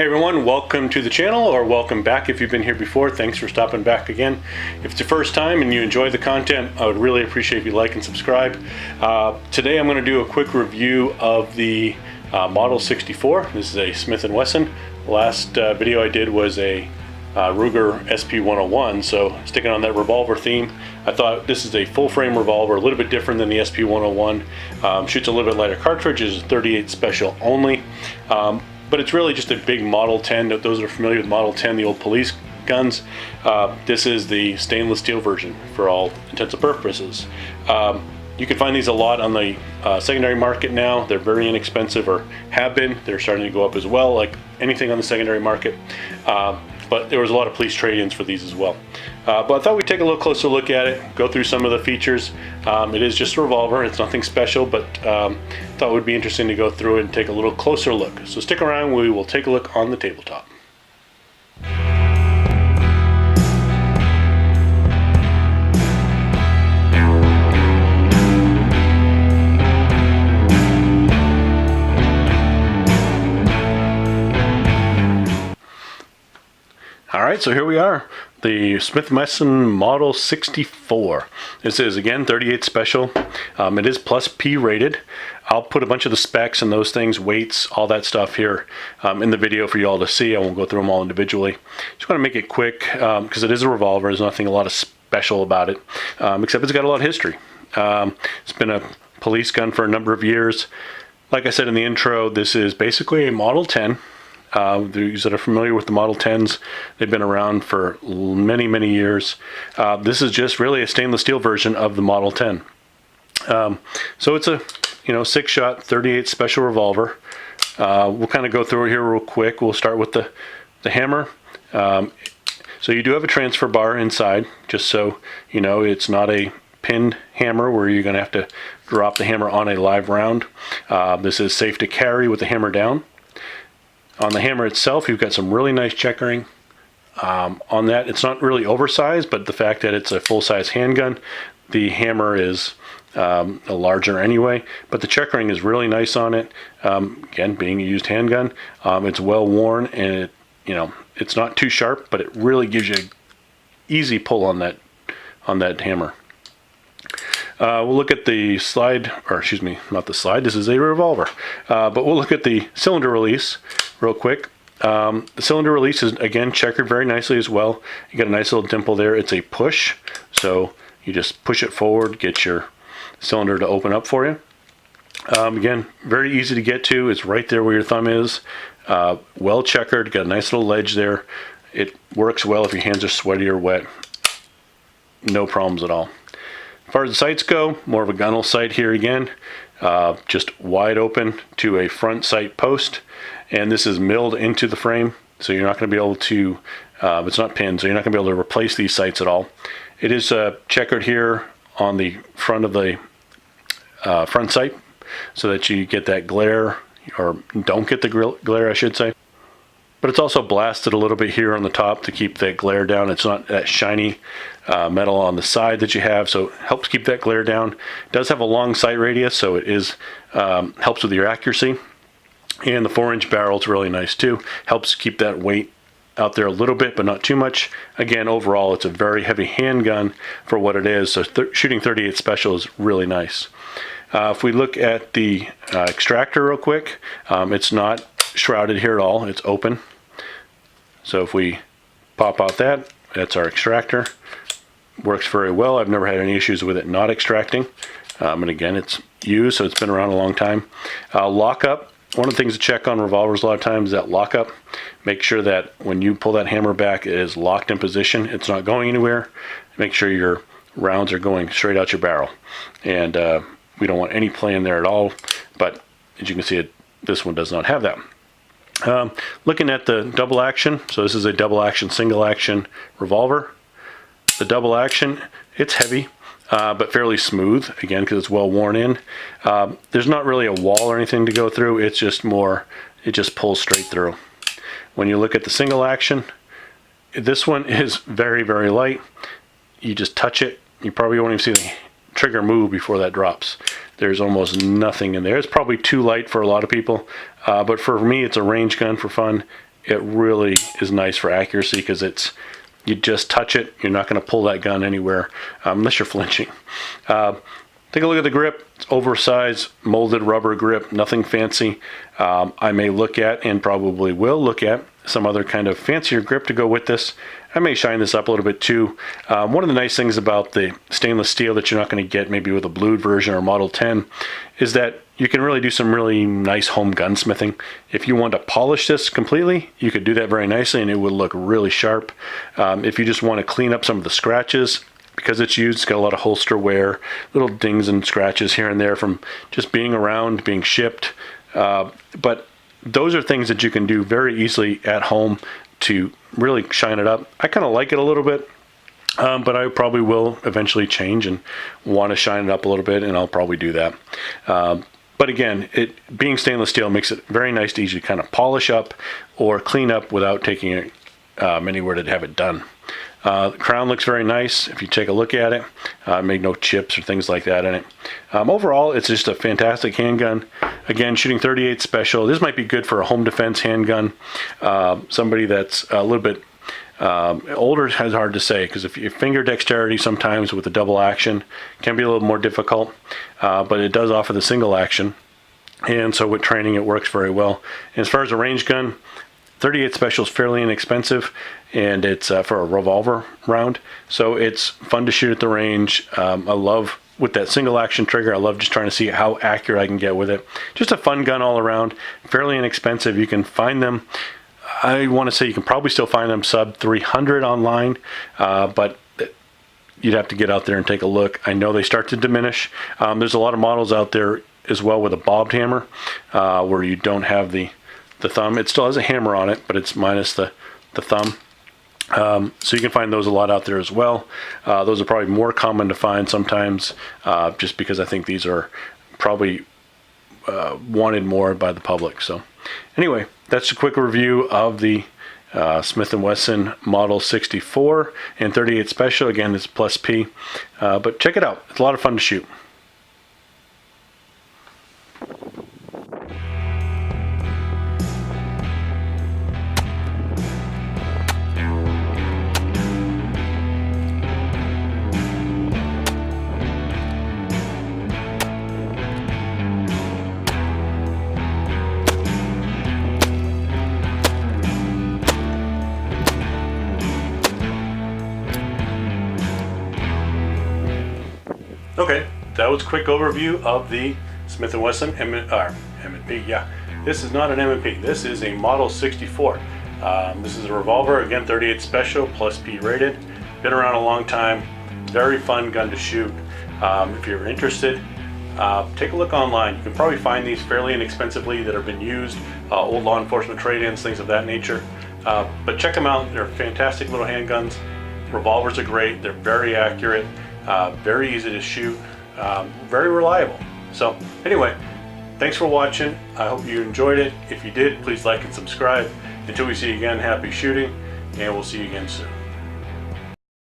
Hey everyone, welcome to the channel, or welcome back if you've been here before. Thanks for stopping back again. If it's your first time and you enjoy the content, I would really appreciate if you like and subscribe. Today I'm going to do a quick review of the Model 64. This is a Smith and Wesson. Last video I did was a Ruger SP101, so sticking on that revolver theme, I thought this is a full frame revolver, a little bit different than the SP101. Shoots a little bit lighter cartridge, is 38 special only. But it's really just a big Model 10. Those that are familiar with Model 10, the old police guns, this is the stainless steel version for all intents and purposes. You can find these a lot on the secondary market now. They're very inexpensive, or have been. They're starting to go up as well, like anything on the secondary market. But there was a lot of police trade-ins for these as well. But I thought we'd take a little closer look at it, go through some of the features. It is just a revolver, it's nothing special, but thought it would be interesting to go through it and take a little closer look. So stick around, we will take a look on the tabletop. Alright, so here we are, the Smith and Wesson Model 64. This is, again, 38 special. It is plus P rated. I'll put a bunch of the specs and those things, weights, all that stuff here in the video for you all to see. I won't go through them all individually. Just want to make it quick because it is a revolver. There's nothing a lot of special about it, except it's got a lot of history. It's been a police gun for a number of years. Like I said in the intro, this is basically a Model 10. Those that are familiar with the Model 10s, they've been around for many, many years. This is just really a stainless steel version of the Model 10. So it's a 6-shot 38 special revolver. We'll kind of go through it here real quick. We'll start with the hammer. So you do have a transfer bar inside, just so you know it's not a pinned hammer where you're going to have to drop the hammer on a live round. This is safe to carry with the hammer down. On the hammer itself, you've got some really nice checkering on that. It's not really oversized, but the fact that it's a full-size handgun, the hammer is a larger anyway, but the checkering is really nice on it. Again, being a used handgun, it's well worn, and it's not too sharp, but it really gives you an easy pull on that hammer. We'll look at the slide, or excuse me, not the slide, this is a revolver. But we'll look at the cylinder release real quick. The cylinder release is, again, checkered very nicely as well. You got a nice little dimple there. It's a push, so you just push it forward, get your cylinder to open up for you. Again, very easy to get to. It's right there where your thumb is. Well checkered, got a nice little ledge there. It works well if your hands are sweaty or wet. No problems at all. As far as the sights go, more of a gunnel sight here again, just wide open to a front sight post, and this is milled into the frame, so you're not going to be able to, it's not pinned, so you're not going to be able to replace these sights at all. It is checkered here on the front of the front sight, so that you get that glare, or don't get the glare I should say. But it's also blasted a little bit here on the top to keep that glare down. It's not that shiny metal on the side that you have, so it helps keep that glare down. It does have a long sight radius, so it is helps with your accuracy. And the 4-inch barrel is really nice too. Helps keep that weight out there a little bit, but not too much. Again, overall, it's a very heavy handgun for what it is, so shooting 38 special is really nice. If we look at the extractor real quick, it's not shrouded here at all. It's open. So if we pop out that's our extractor. Works very well. I've never had any issues with it not extracting. And again, it's used, so it's been around a long time. Lockup. One of the things to check on revolvers a lot of times is that lockup. Make sure that when you pull that hammer back, it is locked in position. It's not going anywhere. Make sure your rounds are going straight out your barrel. And we don't want any play in there at all. But as you can see, this one does not have that. Looking at the double action, so this is a double action, single action revolver. The double action, it's heavy, but fairly smooth, again, because it's well worn in. There's not really a wall or anything to go through. It's just more, it just pulls straight through. When you look at the single action, this one is very, very light. You just touch it, you probably won't even see the trigger move before that drops. There's almost nothing in there. It's probably too light for a lot of people, but for me, it's a range gun for fun. it really is nice for accuracy because you just touch it, you're not going to pull that gun anywhere unless you're flinching. Take a look at the grip. It's oversized molded rubber grip, nothing fancy. I may look at, and probably will look at, some other kind of fancier grip to go with this. I may shine this up a little bit too. One of the nice things about the stainless steel that you're not going to get maybe with a blued version or Model 10 is that you can really do some really nice home gunsmithing. If you want to polish this completely, you could do that very nicely and it would look really sharp. If you just want to clean up some of the scratches, because it's used, it's got a lot of holster wear, little dings and scratches here and there from just being around, being shipped. But those are things that you can do very easily at home to really shine it up. I kind of like it a little bit, but I probably will eventually change and want to shine it up a little bit, and I'll probably do that. But again, it being stainless steel makes it very nice to easily kind of polish up or clean up without taking it anywhere to have it done. The crown looks very nice if you take a look at it. Made no chips or things like that in it. Overall, it's just a fantastic handgun. Again, shooting 38 special. This might be good for a home defense handgun. Somebody that's a little bit older is hard to say, because if your finger dexterity sometimes with the double action can be a little more difficult, but it does offer the single action, and so with training it works very well. And as far as a range gun, 38 special is fairly inexpensive, and it's for a revolver round, so it's fun to shoot at the range. I love with that single action trigger. I love just trying to see how accurate I can get with it. Just a fun gun all around, fairly inexpensive. You can find them, I want to say you can probably still find them sub 300 online, but you'd have to get out there and take a look. I know they start to diminish. There's a lot of models out there as well with a bobbed hammer, where you don't have the thumb. It still has a hammer on it, but it's minus the thumb. So you can find those a lot out there as well. Those are probably more common to find sometimes, just because I think these are probably wanted more by the public. So anyway, that's a quick review of the Smith and Wesson Model 64 and 38 Special. Again, it's plus P, but check it out. It's a lot of fun to shoot. Okay, that was a quick overview of the Smith & Wesson M&P. Yeah, this is not an M&P. This is a Model 64. This is a revolver, again 38 Special, plus P rated. Been around a long time. Very fun gun to shoot. If you're interested, take a look online. You can probably find these fairly inexpensively that have been used, old law enforcement trade-ins, things of that nature. But check them out. They're fantastic little handguns. Revolvers are great. They're very accurate. Very easy to shoot, very reliable. So anyway, thanks for watching. I hope you enjoyed it. If you did, please like and subscribe. Until we see you again, happy shooting, and we'll see you again soon.